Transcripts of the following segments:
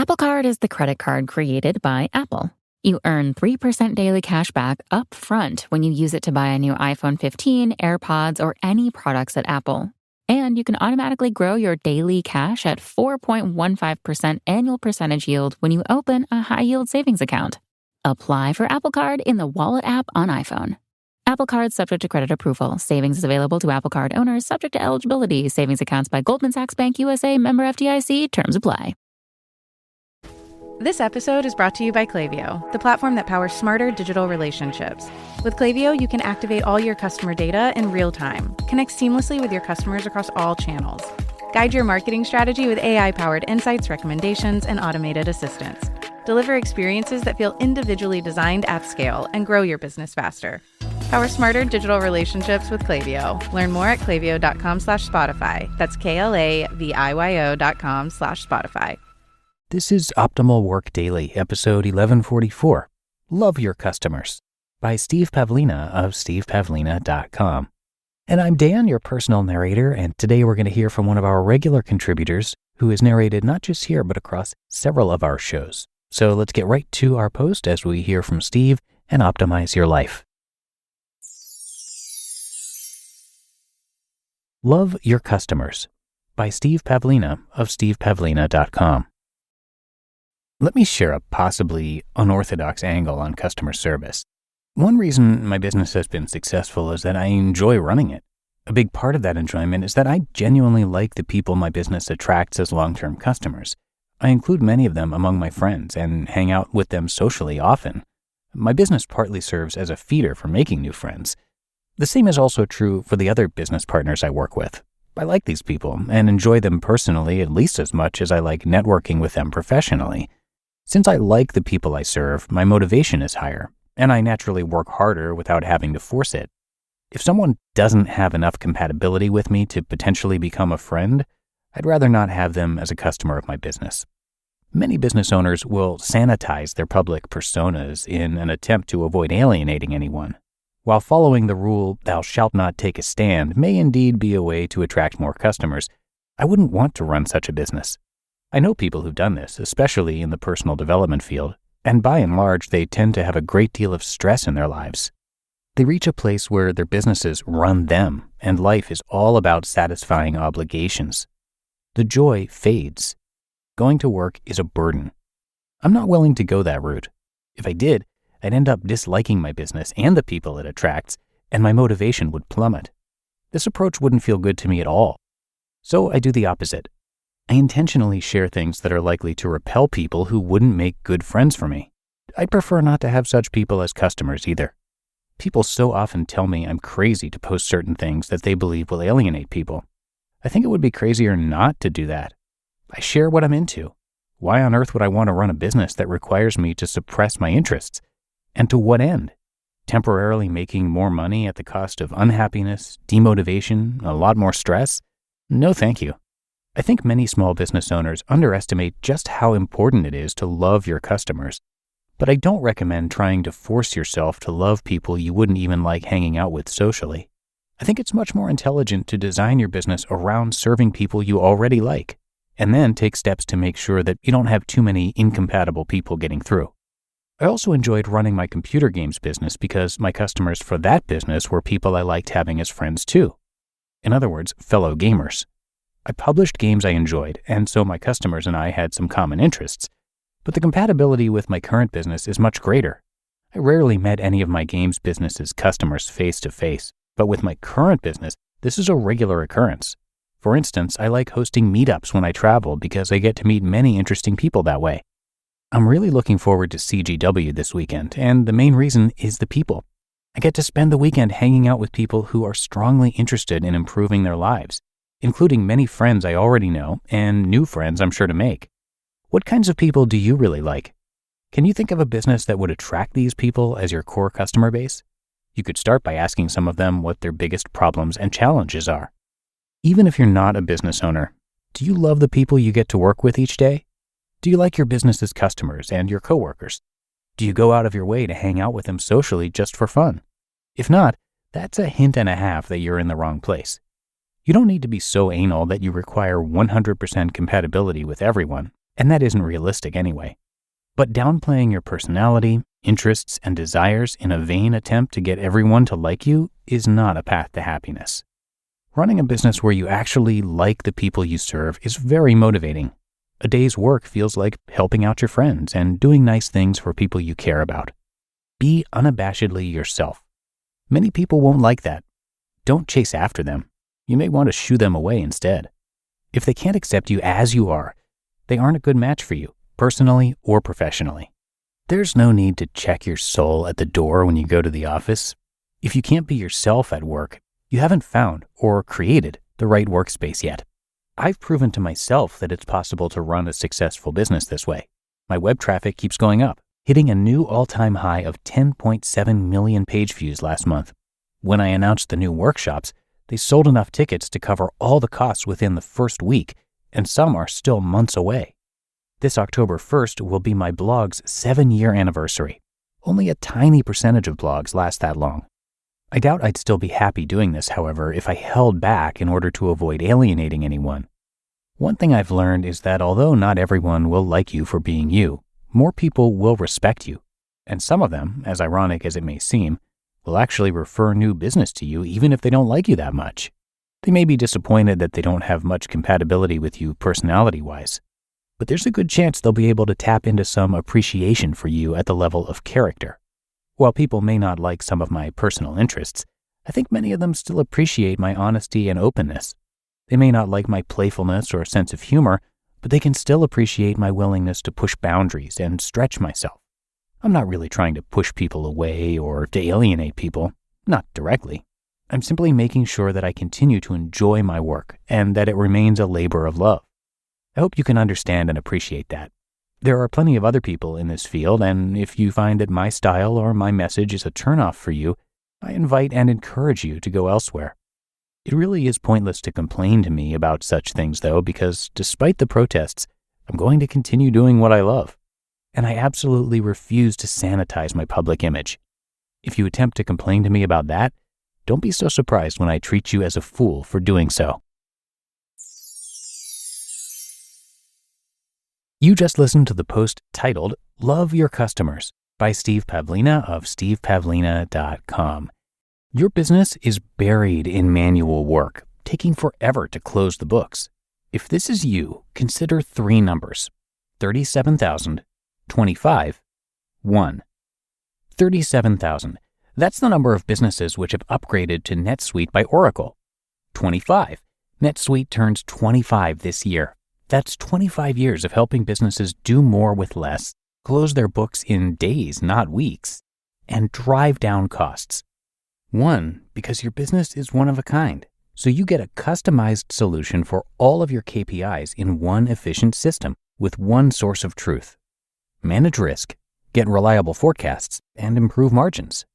Apple Card is the credit card created by Apple. You earn 3% daily cash back up front when you use it to buy a new iPhone 15, AirPods, or any products at Apple. And you can automatically grow your daily cash at 4.15% annual percentage yield when you open a high-yield savings account. Apply for Apple Card in the Wallet app on iPhone. Apple Card subject to credit approval. Savings is available to Apple Card owners subject to eligibility. Savings accounts by Goldman Sachs Bank USA, member FDIC. Terms apply. This episode is brought to you by Klaviyo, the platform that powers smarter digital relationships. With Klaviyo, you can activate all your customer data in real time, connect seamlessly with your customers across all channels, guide your marketing strategy with AI-powered insights, recommendations, and automated assistance, deliver experiences that feel individually designed at scale, and grow your business faster. Power smarter digital relationships with Klaviyo. Learn more at klaviyo.com/Spotify. That's KLAVIYO.com/Spotify. This is Optimal Work Daily, episode 1144, Love Your Customers, by Steve Pavlina of stevepavlina.com. And I'm Dan, your personal narrator, and today we're going to hear from one of our regular contributors who has narrated not just here, but across several of our shows. So let's get right to our post as we hear from Steve and optimize your life. Love Your Customers, by Steve Pavlina of stevepavlina.com. Let me share a possibly unorthodox angle on customer service. One reason my business has been successful is that I enjoy running it. A big part of that enjoyment is that I genuinely like the people my business attracts as long-term customers. I include many of them among my friends and hang out with them socially often. My business partly serves as a feeder for making new friends. The same is also true for the other business partners I work with. I like these people and enjoy them personally at least as much as I like networking with them professionally. Since I like the people I serve, my motivation is higher, and I naturally work harder without having to force it. If someone doesn't have enough compatibility with me to potentially become a friend, I'd rather not have them as a customer of my business. Many business owners will sanitize their public personas in an attempt to avoid alienating anyone. While following the rule, "thou shalt not take a stand," may indeed be a way to attract more customers, I wouldn't want to run such a business. I know people who've done this, especially in the personal development field, and by and large, they tend to have a great deal of stress in their lives. They reach a place where their businesses run them, and life is all about satisfying obligations. The joy fades. Going to work is a burden. I'm not willing to go that route. If I did, I'd end up disliking my business and the people it attracts, and my motivation would plummet. This approach wouldn't feel good to me at all. So I do the opposite. I intentionally share things that are likely to repel people who wouldn't make good friends for me. I'd prefer not to have such people as customers either. People so often tell me I'm crazy to post certain things that they believe will alienate people. I think it would be crazier not to do that. I share what I'm into. Why on earth would I want to run a business that requires me to suppress my interests? And to what end? Temporarily making more money at the cost of unhappiness, demotivation, a lot more stress? No, thank you. I think many small business owners underestimate just how important it is to love your customers. But I don't recommend trying to force yourself to love people you wouldn't even like hanging out with socially. I think it's much more intelligent to design your business around serving people you already like, and then take steps to make sure that you don't have too many incompatible people getting through. I also enjoyed running my computer games business because my customers for that business were people I liked having as friends too. In other words, fellow gamers. I published games I enjoyed, and so my customers and I had some common interests. But the compatibility with my current business is much greater. I rarely met any of my games business's customers face to face, but with my current business, this is a regular occurrence. For instance, I like hosting meetups when I travel because I get to meet many interesting people that way. I'm really looking forward to CGW this weekend, and the main reason is the people. I get to spend the weekend hanging out with people who are strongly interested in improving their lives, including many friends I already know and new friends I'm sure to make. What kinds of people do you really like? Can you think of a business that would attract these people as your core customer base? You could start by asking some of them what their biggest problems and challenges are. Even if you're not a business owner, do you love the people you get to work with each day? Do you like your business's customers and your coworkers? Do you go out of your way to hang out with them socially just for fun? If not, that's a hint and a half that you're in the wrong place. You don't need to be so anal that you require 100% compatibility with everyone, And that isn't realistic anyway. But downplaying your personality, interests, and desires in a vain attempt to get everyone to like you is not a path to happiness. Running a business where you actually like the people you serve is very motivating. A day's work feels like helping out your friends and doing nice things for people you care about. Be unabashedly yourself. Many people won't like that. Don't chase after them. You may want to shoo them away instead. If they can't accept you as you are, they aren't a good match for you, personally or professionally. There's no need to check your soul at the door when you go to the office. If you can't be yourself at work, you haven't found or created the right workspace yet. I've proven to myself that it's possible to run a successful business this way. My web traffic keeps going up, hitting a new all-time high of 10.7 million page views last month. When I announced the new workshops, they sold enough tickets to cover all the costs within the first week, and some are still months away. This October 1st will be my blog's 7-year anniversary. Only a tiny percentage of blogs last that long. I doubt I'd still be happy doing this, however, if I held back in order to avoid alienating anyone. One thing I've learned is that although not everyone will like you for being you, more people will respect you. And some of them, as ironic as it may seem, will actually refer new business to you even if they don't like you that much. They may be disappointed that they don't have much compatibility with you personality-wise, but there's a good chance they'll be able to tap into some appreciation for you at the level of character. While people may not like some of my personal interests, I think many of them still appreciate my honesty and openness. They may not like my playfulness or sense of humor, but they can still appreciate my willingness to push boundaries and stretch myself. I'm not really trying to push people away or to alienate people, not directly. I'm simply making sure that I continue to enjoy my work and that it remains a labor of love. I hope you can understand and appreciate that. There are plenty of other people in this field, and if you find that my style or my message is a turnoff for you, I invite and encourage you to go elsewhere. It really is pointless to complain to me about such things, though, because despite the protests, I'm going to continue doing what I love. And I absolutely refuse to sanitize my public image. If you attempt to complain to me about that, don't be so surprised when I treat you as a fool for doing so. You just listened to the post titled Love Your Customers by Steve Pavlina of stevepavlina.com. Your business is buried in manual work, taking forever to close the books. If this is you, consider 3 numbers: 37,000, 25, 1. 37,000. That's the number of businesses which have upgraded to NetSuite by Oracle. 25. NetSuite turns 25 this year. That's 25 years of helping businesses do more with less, close their books in days, not weeks, and drive down costs. 1, because your business is one of a kind, so you get a customized solution for all of your KPIs in one efficient system with one source of truth. Manage risk, get reliable forecasts, and improve margins.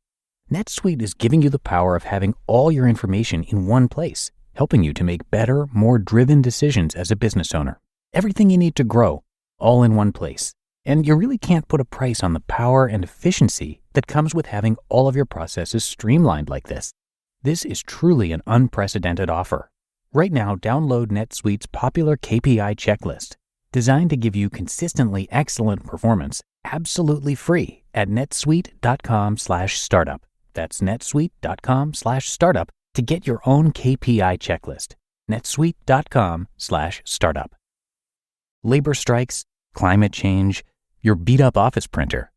NetSuite is giving you the power of having all your information in one place, helping you to make better, more driven decisions as a business owner. Everything you need to grow, all in one place. And you really can't put a price on the power and efficiency that comes with having all of your processes streamlined like this. This is truly an unprecedented offer. Right now, download NetSuite's popular KPI checklist, designed to give you consistently excellent performance, absolutely free at netsuite.com/startup. That's netsuite.com/startup to get your own KPI checklist. netsuite.com/startup. Labor strikes, climate change, your beat-up office printer.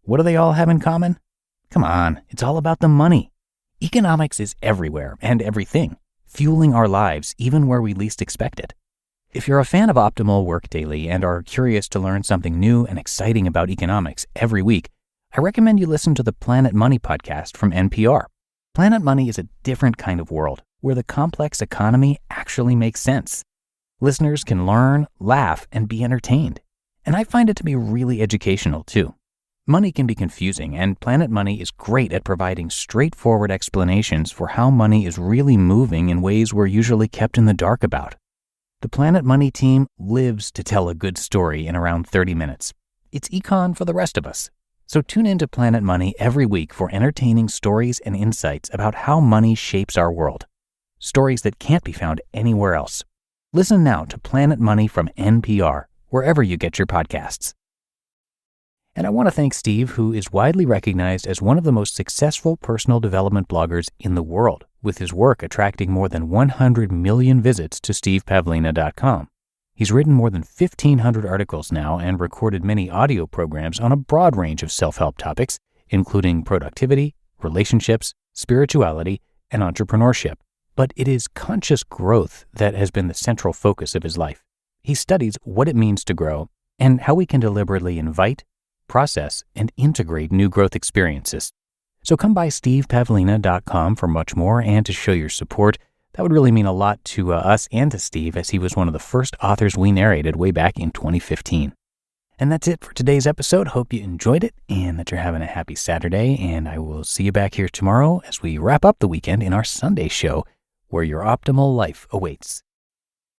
What do they all have in common? Come on, it's all about the money. Economics is everywhere and everything, fueling our lives even where we least expect it. If you're a fan of Optimal Work Daily and are curious to learn something new and exciting about economics every week, I recommend you listen to the Planet Money podcast from NPR. Planet Money is a different kind of world where the complex economy actually makes sense. Listeners can learn, laugh, and be entertained. And I find it to be really educational, too. Money can be confusing, and Planet Money is great at providing straightforward explanations for how money is really moving in ways we're usually kept in the dark about. The Planet Money team lives to tell a good story in around 30 minutes. It's econ for the rest of us. So tune into Planet Money every week for entertaining stories and insights about how money shapes our world. Stories that can't be found anywhere else. Listen now to Planet Money from NPR, wherever you get your podcasts. And I want to thank Steve, who is widely recognized as one of the most successful personal development bloggers in the world, with his work attracting more than 100 million visits to stevepavlina.com. He's written more than 1,500 articles now and recorded many audio programs on a broad range of self-help topics, including productivity, relationships, spirituality, and entrepreneurship. But it is conscious growth that has been the central focus of his life. He studies what it means to grow and how we can deliberately invite, process, and integrate new growth experiences. So come by stevepavlina.com for much more and to show your support. That would really mean a lot to us and to Steve, as he was one of the first authors we narrated way back in 2015. And that's it for today's episode. Hope you enjoyed it and that you're having a happy Saturday. And I will see you back here tomorrow as we wrap up the weekend in our Sunday show, where your optimal life awaits.